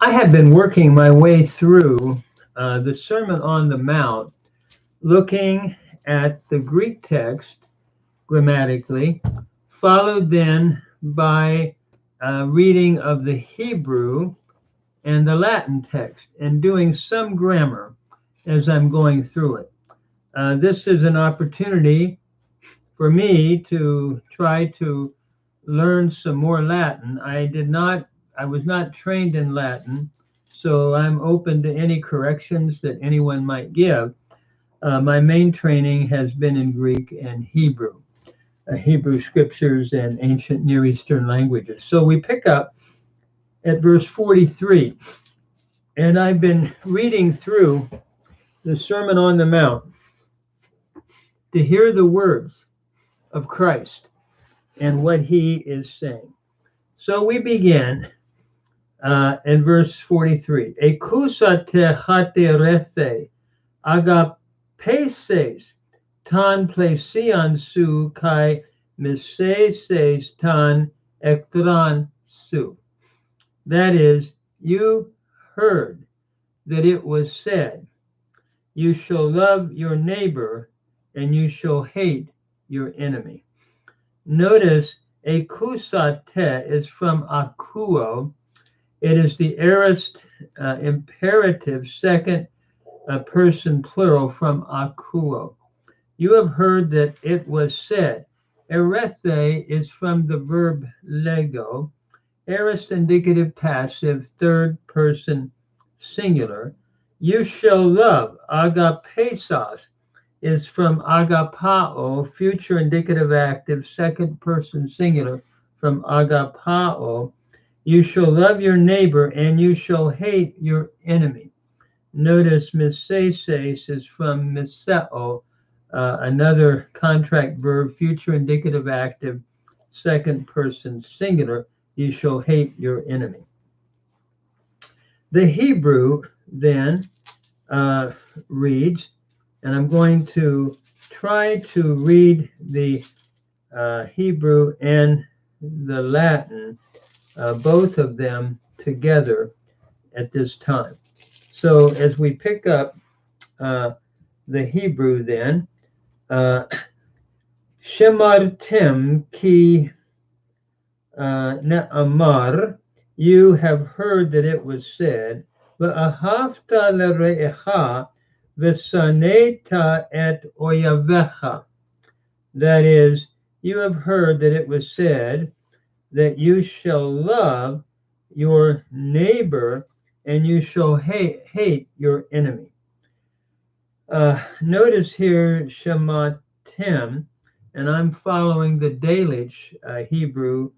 I have been working my way through the Sermon on the Mount, looking at the Greek text grammatically, followed then by reading of the Hebrew and the Latin text, and doing some grammar as I'm going through it. This is an opportunity for me to try to learn some more Latin. I was not trained in Latin, so I'm open to any corrections that anyone might give. My main training has been in Greek and Hebrew, Hebrew scriptures and ancient Near Eastern languages. So we pick up at verse 43, and I've been reading through the Sermon on the Mount to hear the words of Christ and what he is saying. So we begin in verse 43. Ekusate chaterethe agapeses tan plesian su kai miseses tan ektran su. That is, you heard that it was said, you shall love your neighbor and you shall hate your enemy. Notice ekusate is from akuo. It is the aorist imperative second person plural from akuo. You have heard that it was said. Erethe is from the verb lego. Aorist indicative passive third person singular. You shall love. Agapesos is from agapao, future indicative active, second person singular from agapao. You shall love your neighbor and you shall hate your enemy. Notice miseses is from miseo, another contract verb, future indicative active, second person singular. You shall hate your enemy. The Hebrew then reads, and I'm going to try to read the Hebrew and the Latin, both of them together at this time. So as we pick up the Hebrew then, Shemartem ki ne'amar, you have heard that it was said, V'ahavta l're'echa v'saneta et oyavecha. That is, you have heard that it was said that you shall love your neighbor and you shall hate your enemy. Notice here Shematim, and I'm following the Delitzsch Hebrew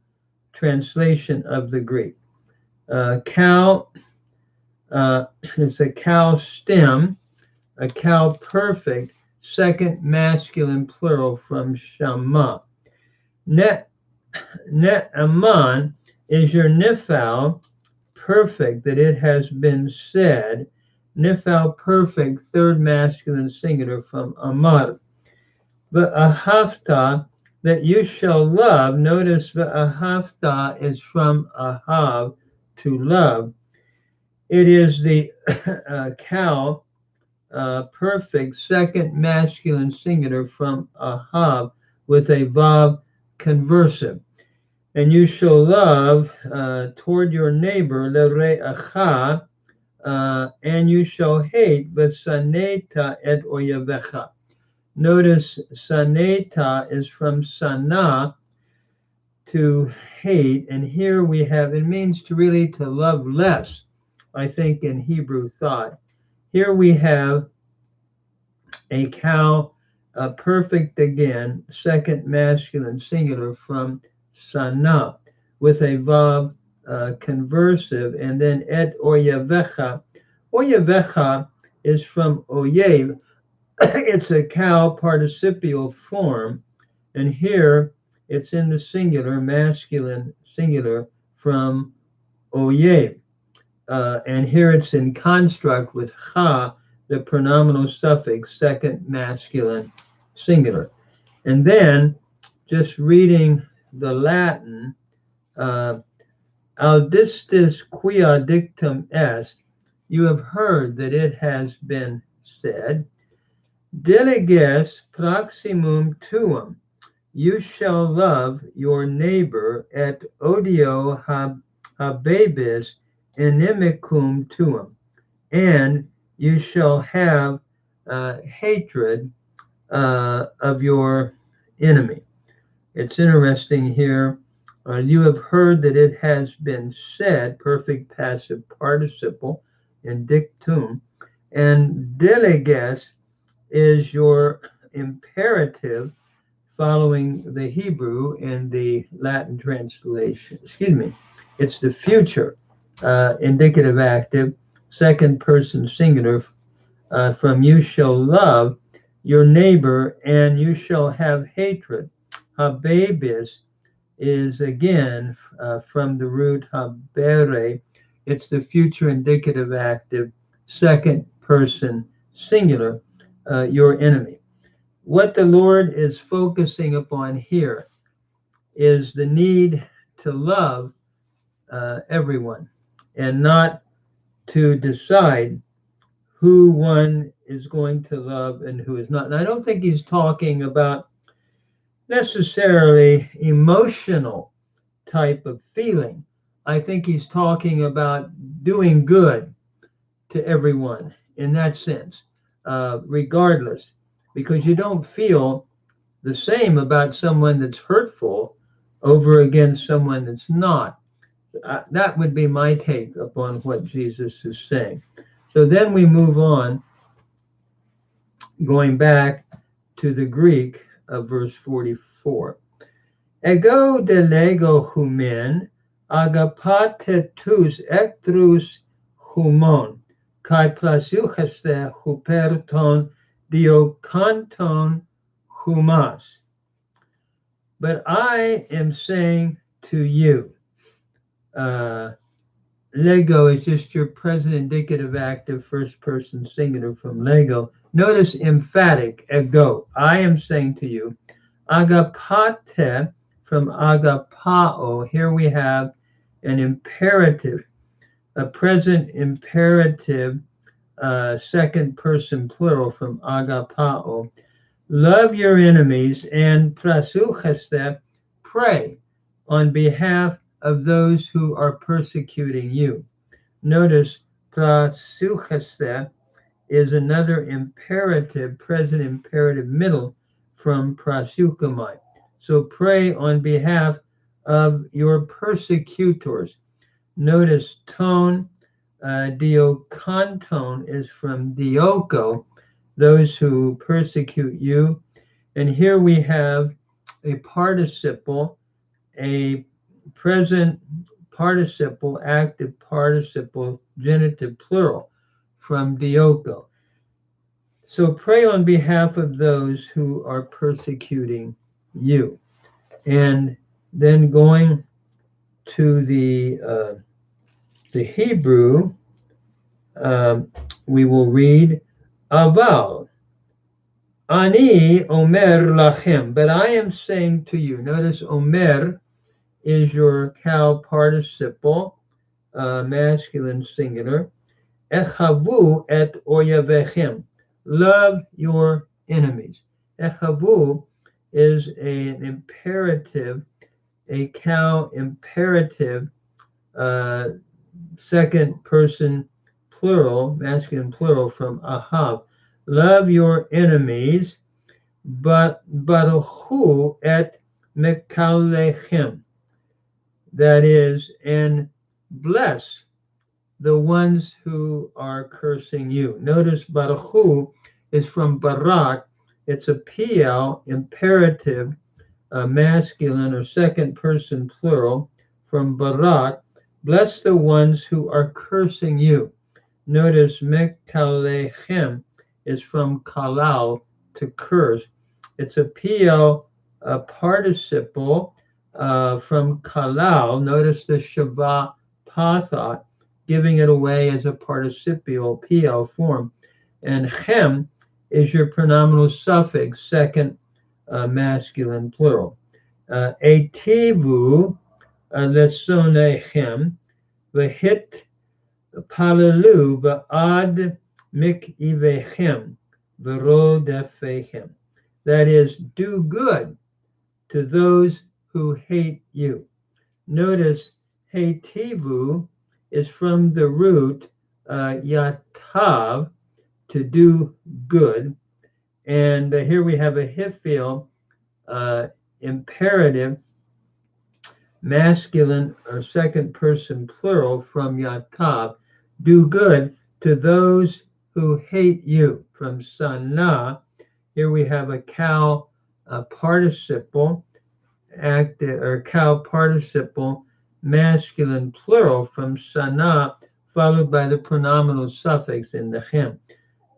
translation of the Greek. Cow is a cow stem, a cow perfect, second masculine plural from Shama. Ne'aman is your nifal, perfect, that it has been said. Nifal, perfect, third masculine singular from Amar. V'ahavta, that you shall love. Notice v'ahavta is from ahav, to love. It is the cow, perfect, second masculine singular from ahav with a vav conversive. And you shall love toward your neighbor, l're'acha, and you shall hate v'saneta et oyavecha. Notice saneta is from sana, to hate, and here we have, it means to really to love less, I think, in Hebrew thought. Here we have a cow, perfect again, second masculine singular from sana, with a vav conversive, and then et oyavecha. Oyavecha is from oyev. It's a cow participial form, and here it's in the singular, masculine singular from oyev. And here it's in construct with cha, the pronominal suffix, second masculine singular. And then just reading the Latin, Audistis quia dictum est, you have heard that it has been said, diliges proximum tuum, you shall love your neighbor, et odio habebis inimicum tuum, and you shall have hatred of your enemy. It's interesting here. You have heard that it has been said, perfect passive participle in dictum, and deleges is your imperative following the Hebrew in the Latin translation. Excuse me. It's the future indicative active, second person singular, from you shall love your neighbor and you shall have hatred. Habebis is again from the root habere. It's the future indicative active, second person singular, your enemy. What the Lord is focusing upon here is the need to love everyone and not to decide who one is going to love and who is not. And I don't think he's talking about necessarily emotional type of feeling. I think he's talking about doing good to everyone in that sense, regardless, because you don't feel the same about someone that's hurtful over against someone that's not. That would be my take upon what Jesus is saying. So then we move on, going back to the Greek of verse 44. Ego de lego humen, agapatetus ectrus humon, kai plasuchaste huperton diokanton humas. But I am saying to you, Lego is just your present indicative active first person singular from Lego. Notice emphatic, ego. I am saying to you, agapate from agapao. Here we have an imperative, a present imperative, second person plural from agapao. Love your enemies and prasuchaste, pray on behalf of those who are persecuting you. Notice prasuchaste is another imperative, present imperative middle from prasukamai. So pray on behalf of your persecutors. Notice tone, diokanton is from dioko, those who persecute you. And here we have a participle, a present participle, active participle, genitive plural from dioko. So pray on behalf of those who are persecuting you. And then going to the Hebrew, we will read aval. Ani omer lachem, but I am saying to you. Notice omer is your cow participle, masculine singular. Echavu et oyavechem, love your enemies. Echavu is an imperative, a cow imperative, second person plural, masculine plural from ahav. Love your enemies, but baruchu et mekalechem. That is, and bless the ones who are cursing you. Notice baruchu is from barak. It's a PL imperative, masculine or second person plural from barak. Bless the ones who are cursing you. Notice mekalechem is from kalal, to curse. It's a PL participle from kalal. Notice the shavah patha, giving it away as a participial PL form. And chem is your pronominal suffix, second masculine plural. Ativu lesonechem, v'hit palalu ba'ad mikivechem, v'rodefechem. That is, do good to those who hate you. Notice hetivu is from the root yatav, to do good. And here we have a hifil, imperative, masculine or second person plural from yatav. Do good to those who hate you. From sana, here we have a cow participle, cow participle, masculine plural from sana, followed by the pronominal suffix in the chem.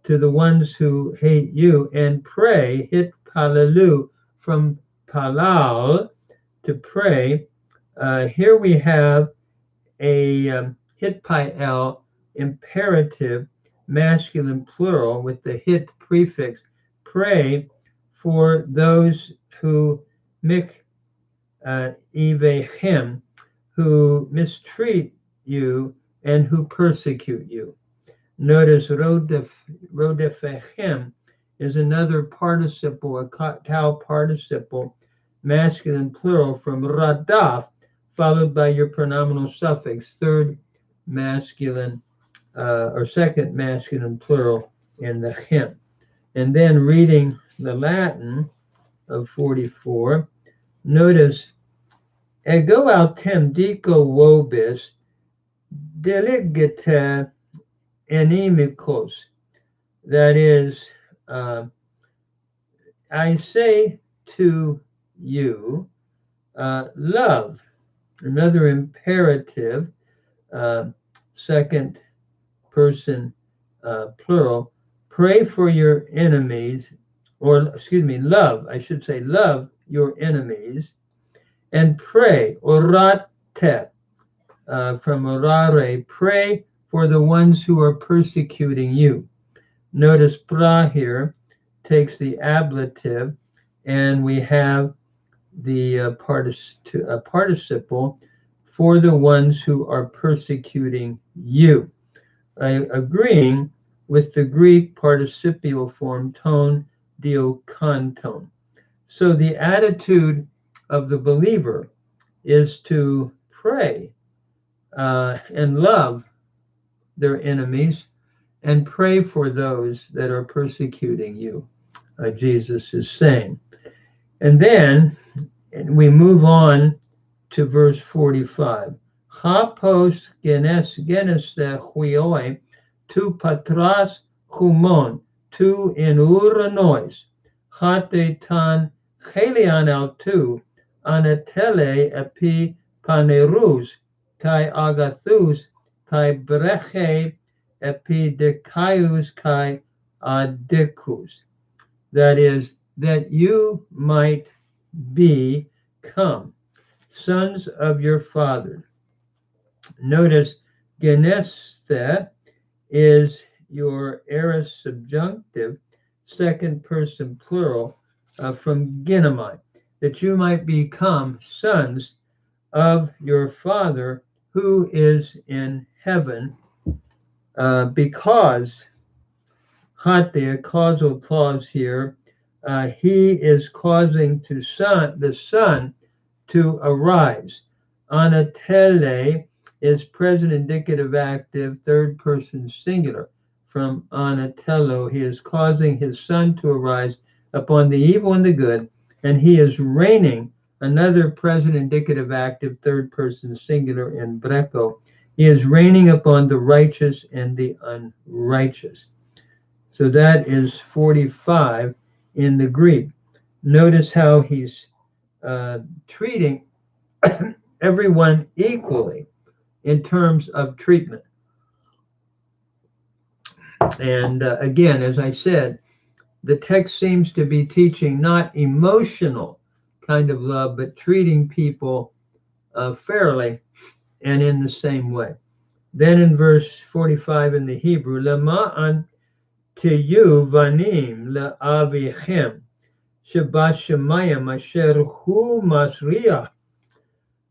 To the ones who hate you, and pray, hit palalu from palal, to pray. Here we have a hit pael, imperative, masculine plural with the hit prefix. Pray for those who ivechem, who mistreat you and who persecute you. Notice rodefechem is another participle, a cow participle, masculine plural from radaf, followed by your pronominal suffix, third masculine or second masculine plural in the chem. And then reading the Latin of 44, notice ego autem dico vobis deligita inimicos. That is, I say to you, love, another imperative, second person plural, pray for your enemies, or excuse me, love, I should say, love your enemies, and pray, orate, from orare, pray for the ones who are persecuting you. Notice pra here takes the ablative, and we have the participle for the ones who are persecuting you, agreeing with the Greek participial form ton diokanton. So the attitude of the believer is to pray and love their enemies and pray for those that are persecuting you, Jesus is saying. And then we move on to verse 45. Hapos geneste huioi tu patras humon tu inuranois hate tan helian altu anatele epi panerus kai agathus kai breche epidekaius kai adicus. That is, that you might become sons of your Father. Notice geneste is your aorist subjunctive, second person plural, from genomai, that you might become sons of your Father who is in heaven, because a causal clause here, he is causing the sun to arise. Anatele is present indicative active, third person singular, from anatello. He is causing his sun to arise upon the evil and the good, and he is reigning, another present indicative active, third person singular in breco. He is reigning upon the righteous and the unrighteous. So that is 45 in the Greek. Notice how he's treating everyone equally in terms of treatment. And again, as I said, the text seems to be teaching not emotional kind of love, but treating people fairly and in the same way. Then in verse 45 in the Hebrew, Lama'an Tiyu vanim le'avichem Shabbat Shemayim asher hu masriach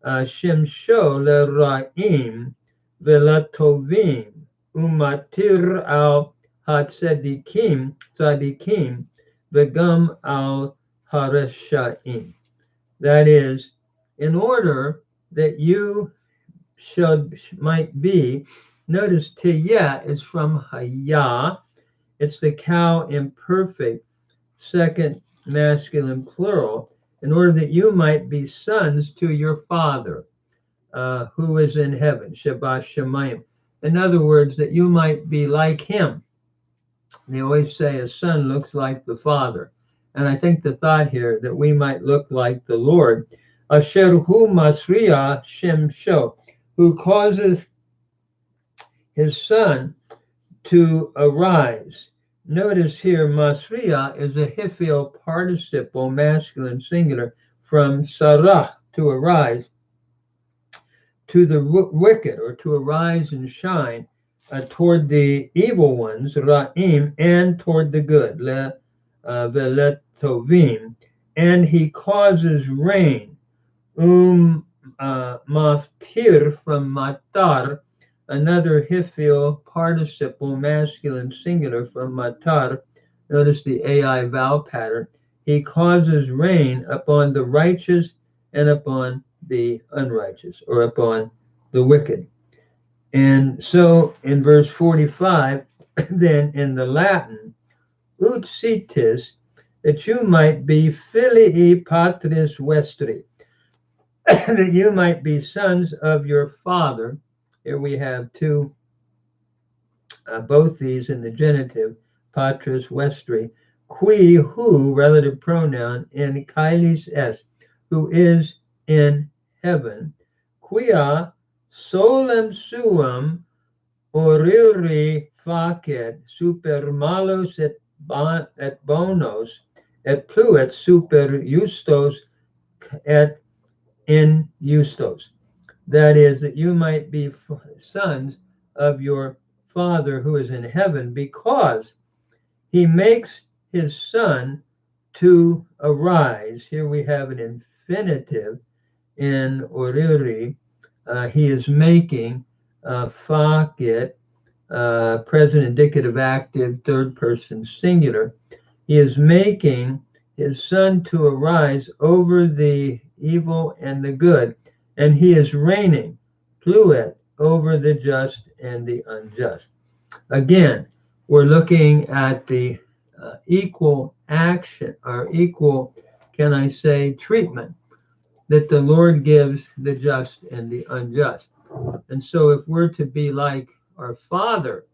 Shemsho lera'im velatovim umatir al hatzedikim tzadikim vegam al harashaim. That is, in order that you might be. Notice Tiyah is from Hayah. It's the cow imperfect, second masculine plural, in order that you might be sons to your Father who is in heaven, Shabbat Shemayim. In other words, that you might be like him. They always say a son looks like the father. And I think the thought here that we might look like the Lord, Asher hu masriya shemsho, who causes his son to arise. Notice here, masriya is a hiphil participle, masculine singular, from sarach, to arise, to the wicked, or to arise and shine, toward the evil ones, ra'im, and toward the good, veletovim, and he causes rain, maftir, from matar, another hiphil participle, masculine singular, from matar. Notice the AI vowel pattern. He causes rain upon the righteous and upon the unrighteous, or upon the wicked. And so in verse 45, then in the Latin, ut sitis, that you might be filii patris vestri, that you might be sons of your father. Here we have two, both these in the genitive, patris vestri, qui, who, relative pronoun, in kailis es, who is in heaven, quia solem suam oriri facet super malos et bonos et pluet super justos et injustos. That is, that you might be sons of your Father who is in heaven, because he makes his son to arise. Here we have an infinitive in oriri. He is making facet, present indicative active, third person singular. He is making his son to arise over the evil and the good, and he is reigning, pluet, over the just and the unjust. Again, we're looking at the equal action, or equal, can I say, treatment that the Lord gives the just and the unjust. And so if we're to be like our Father,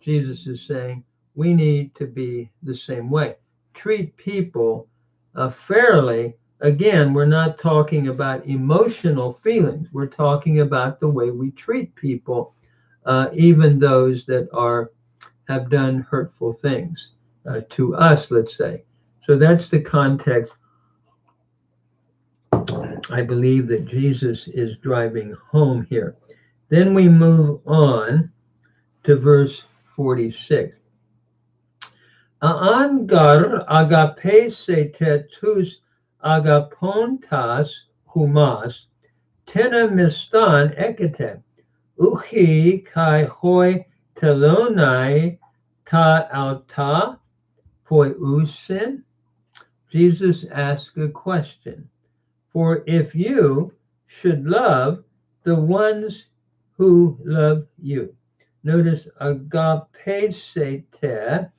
Jesus is saying, we need to be the same way. Treat people fairly. Again, we're not talking about emotional feelings. We're talking about the way we treat people, even those that have done hurtful things to us, let's say. So that's the context I believe that Jesus is driving home here. Then we move on to verse 46. Aangar agape se tetus agapontas humas tena mistan ekete uchi kai hoi telonai ta alta poi usin. Jesus asked a question. For if you should love the ones who love you. Notice agape sete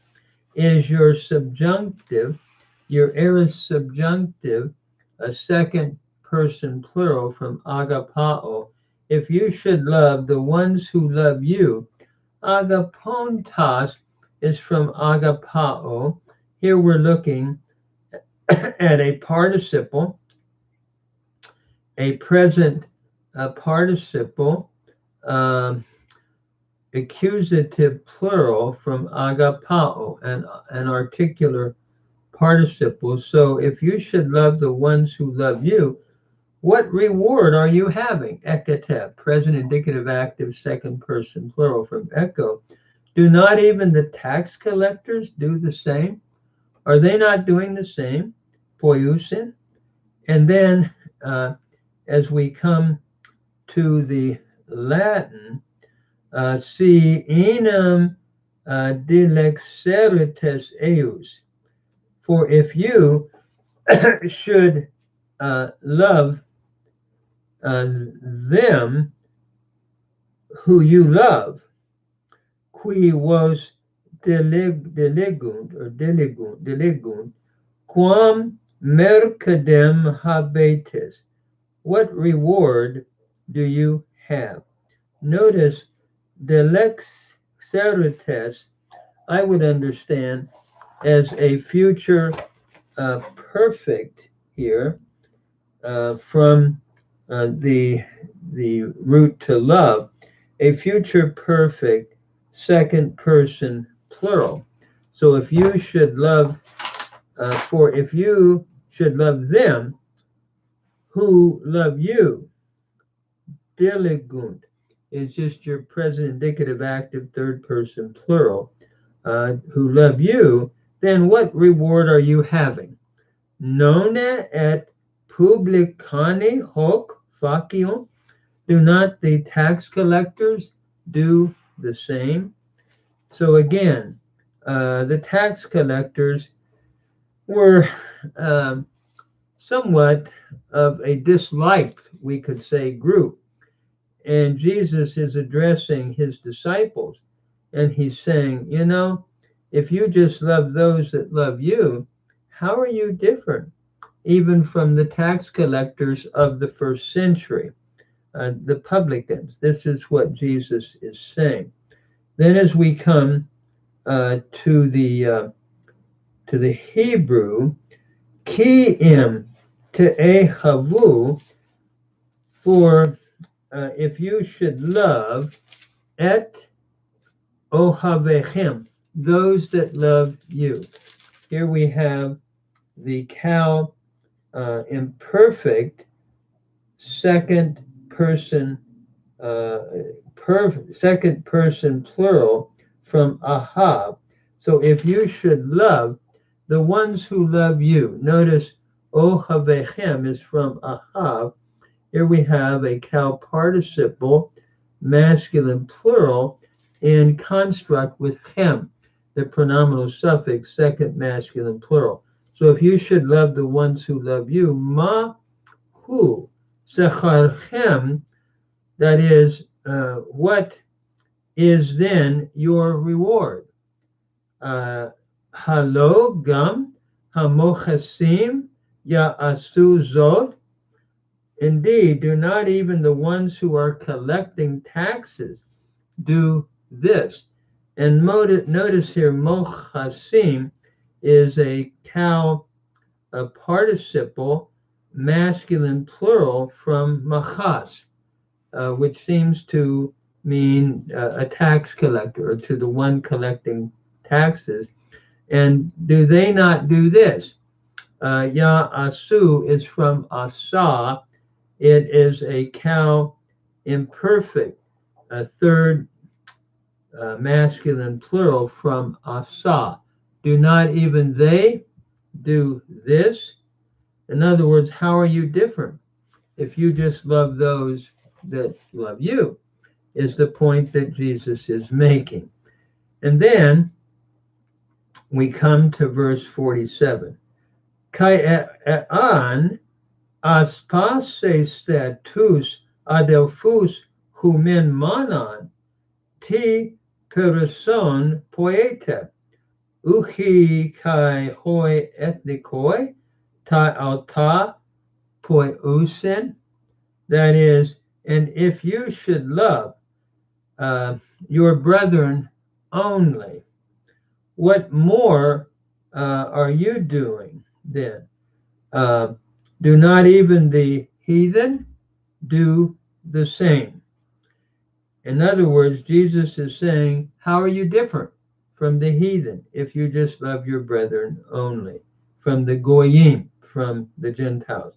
is your subjunctive, your aorist subjunctive, a second person plural from agapao. If you should love the ones who love you, agapontas is from agapao. Here we're looking at a participle, a present participle, accusative plural from agapao, and an articular participle. So if you should love the ones who love you, what reward are you having? Ekete, present indicative active, second person plural from echo. Do not even the tax collectors do the same? Are they not doing the same? Poiusin. And then as we come to the Latin, si enum dilexerites eius, for if you should love them who you love, qui vos diligunt, quam mercedem habetis. What reward do you have? Notice dilexerites, I would understand as a future perfect here from the root to love, a future perfect second person plural. So if you should love, if you should love them who love you, diligunt is just your present indicative active third person plural, who love you, then what reward are you having? None et publicani hoc faciunt. Do not the tax collectors do the same? So again, the tax collectors were somewhat of a disliked, we could say, group. And Jesus is addressing his disciples, and he's saying, if you just love those that love you, how are you different even from the tax collectors of the first century, the publicans? This is what Jesus is saying. Then as we come to the Hebrew, ki im te'ehavu, for if you should love et ohavechem, those that love you. Here we have the cal imperfect second person plural from ahav. So if you should love the ones who love you, notice ohavechem is from ahav. Here we have a cal participle, masculine plural, in construct with chem, the pronominal suffix, second masculine plural. So if you should love the ones who love you, ma hu secharchem, that is, what is then your reward? Halo gam hamochasim ya'asu zod. Indeed, do not even the ones who are collecting taxes do this? And notice here, mochasim is a participle, masculine plural from machas, which seems to mean a tax collector, or to the one collecting taxes. And do they not do this? Ya asu is from asa. It is a cal imperfect, a third masculine plural from asa. Do not even they do this? In other words, how are you different if you just love those that love you, is the point that Jesus is making. And then we come to verse 47. Kai an aspase status adelphus humen manon ti person poeta uchi kai hoi ethnikoi ta alta poiusen. That is, and if you should love your brethren only, what more are you doing then? Do not even the heathen do the same? In other words, Jesus is saying, how are you different from the heathen if you just love your brethren only? From the goyim, from the Gentiles.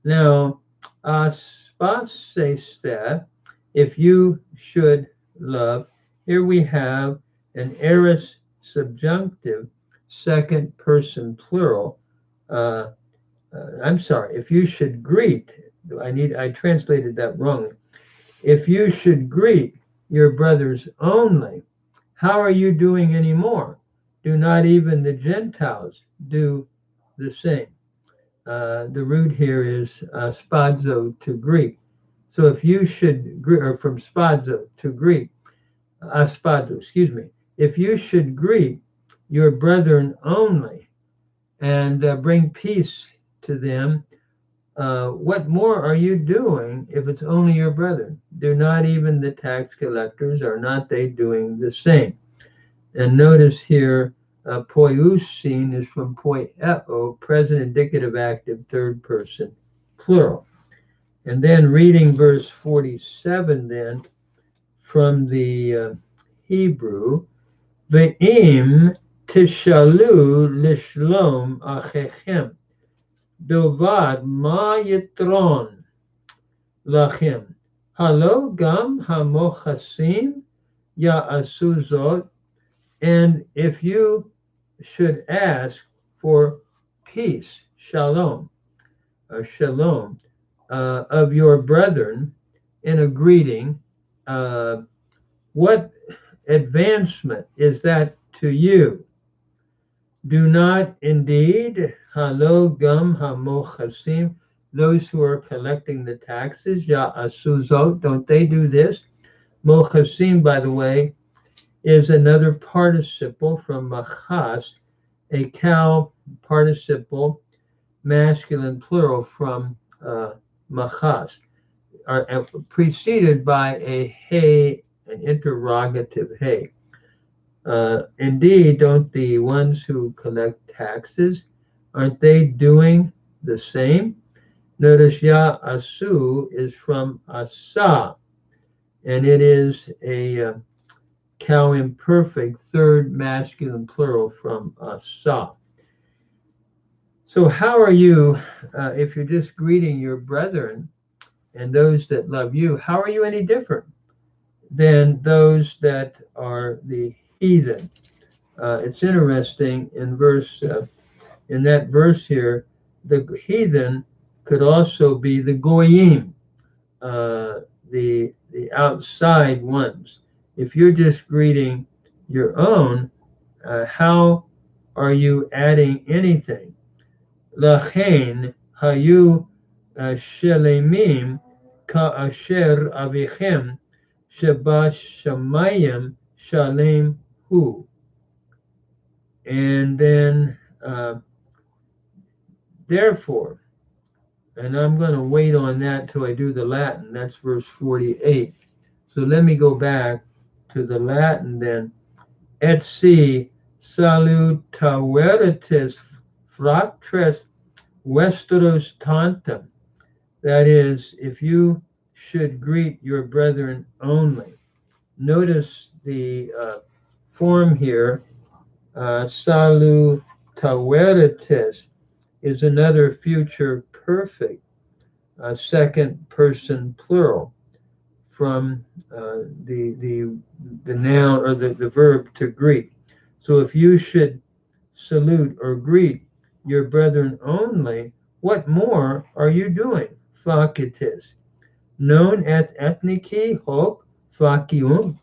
Now, aspasesta, if you should love, here we have an aorist subjunctive, second person plural. If you should greet, I translated that wrongly. If you should greet your brothers only, how are you doing anymore? Do not even the Gentiles do the same? The root here is spadzo to Greek. So if you should, or from spadzo to Greek, spadzo, excuse me. If you should greet your brethren only and bring peace to them, what more are you doing if it's only your brethren? Do not even the tax collectors, are not they doing the same? And notice here, poiousin is from poieo, present indicative active, third person, plural. And then reading verse 47 then from the Hebrew, Ve'im tishalu lishlom achechem, bilvad ma yitron lachem. Halo gam hamochasim ya'asu zot. And if you should ask for peace, shalom, of your brethren in a greeting, what advancement is that to you? Do not indeed, halo gum hamochasim, those who are collecting the taxes, ya asuzot, don't they do this? Mochasim, by the way, is another participle from machas, a cow participle, masculine plural from machas, preceded by a hey, an interrogative hey. Indeed, don't the ones who collect taxes, aren't they doing the same? Notice ya asu is from asa, and it is a cow imperfect, third masculine plural from asa. So how are you, if you're just greeting your brethren and those that love you, how are you any different than those that are the heathen? It's interesting in that verse here, the heathen could also be the goyim, the outside ones. If you're just greeting your own, how are you adding anything? Lachein hayu shelemim ka'asher avichem sheba shamayim shalem hu. And then, therefore, and I'm going to wait on that till I do the Latin. That's verse 48. So let me go back to the Latin then. Et si salutaveritas fratres vestros tantum. That is, if you should greet your brethren only. Notice the form here, salutaveritas, is another future perfect, second person plural from the noun or the verb to greet. So if you should salute or greet your brethren only, what more are you doing? Fakitis. Non et ethniki hoc facium.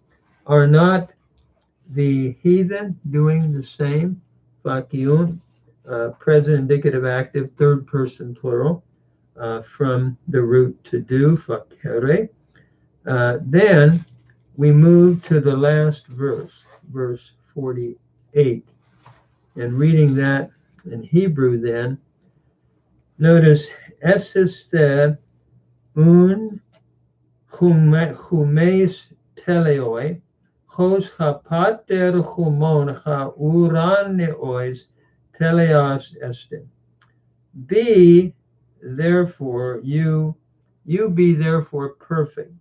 Are not the heathen doing the same? Facium, present indicative active, third person plural, from the root to do, facere. Then we move to the last verse, verse 48. And reading that in Hebrew then, notice, esiste un humes teleoi, hos hapater humon ha uraneois teleos estin. Be therefore you be therefore perfect,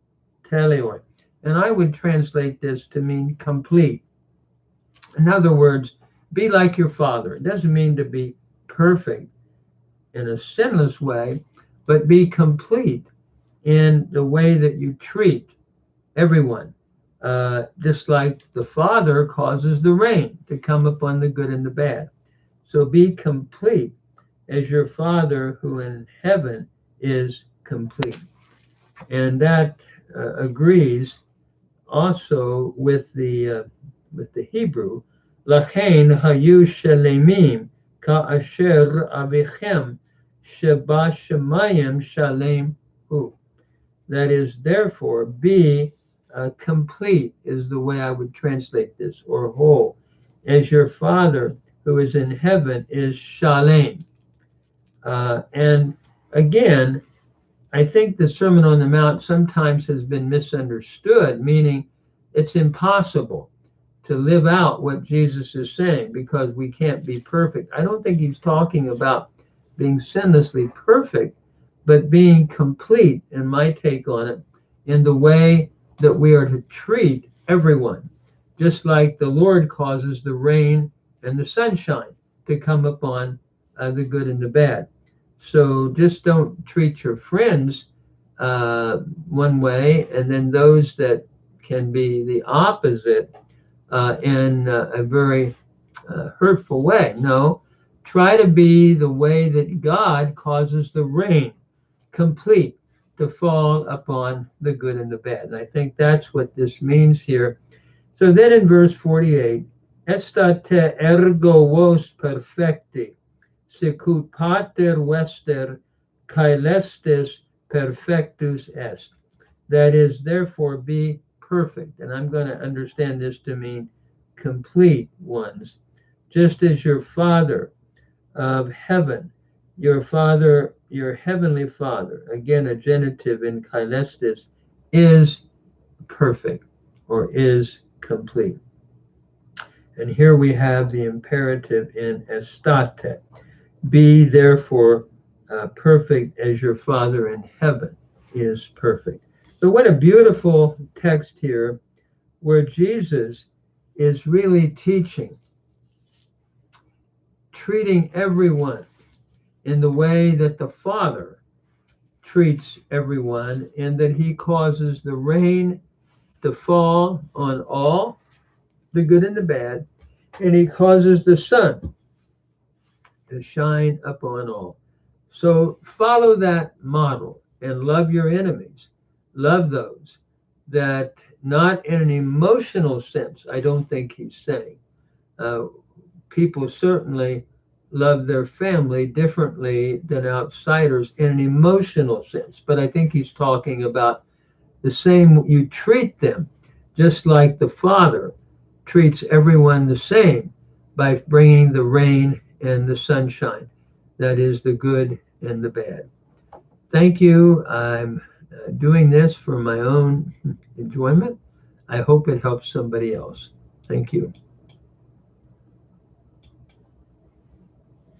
teleoi. And I would translate this to mean complete. In other words, be like your father. It doesn't mean to be perfect in a sinless way, but be complete in the way that you treat everyone. Just like the Father causes the rain to come upon the good and the bad. So be complete as your Father who in heaven is complete. complete. And that agrees also with the Hebrew. Lachein hayu shalemim ka'asher avichem sheba shemayim shalem hu. That is, therefore, be complete is the way I would translate this, or whole, as your Father who is in heaven is shalem. And again, I think the Sermon on the Mount sometimes has been misunderstood, meaning it's impossible to live out what Jesus is saying because we can't be perfect. I don't think he's talking about being sinlessly perfect, but being complete, in my take on it, in the way that we are to treat everyone, just like the Lord causes the rain and the sunshine to come upon the good and the bad. So just don't treat your friends one way, and then those that can be the opposite in a very hurtful way. No, try to be the way that God causes the rain complete to fall upon the good and the bad. And I think that's what this means here. So then in verse 48, Estate ergo vos perfecti, sicut pater vester caelestis perfectus est. That is, therefore, be perfect. And I'm going to understand this to mean complete ones, just as your Father of heaven, your Father, your heavenly Father, again a genitive in caelestis, is perfect or is complete. And here we have the imperative in estate. Be therefore perfect as your Father in heaven is perfect. So what a beautiful text here where Jesus is really teaching, treating everyone in the way that the Father treats everyone, and that he causes the rain to fall on all, the good and the bad, and he causes the sun to shine upon all. So follow that model and love your enemies. Love those that, not in an emotional sense, I don't think he's saying. People certainly love their family differently than outsiders in an emotional sense. But I think he's talking about the same, you treat them just like the Father treats everyone the same by bringing the rain and the sunshine. That is the good and the bad. Thank you. I'm doing this for my own enjoyment. I hope it helps somebody else. Thank you.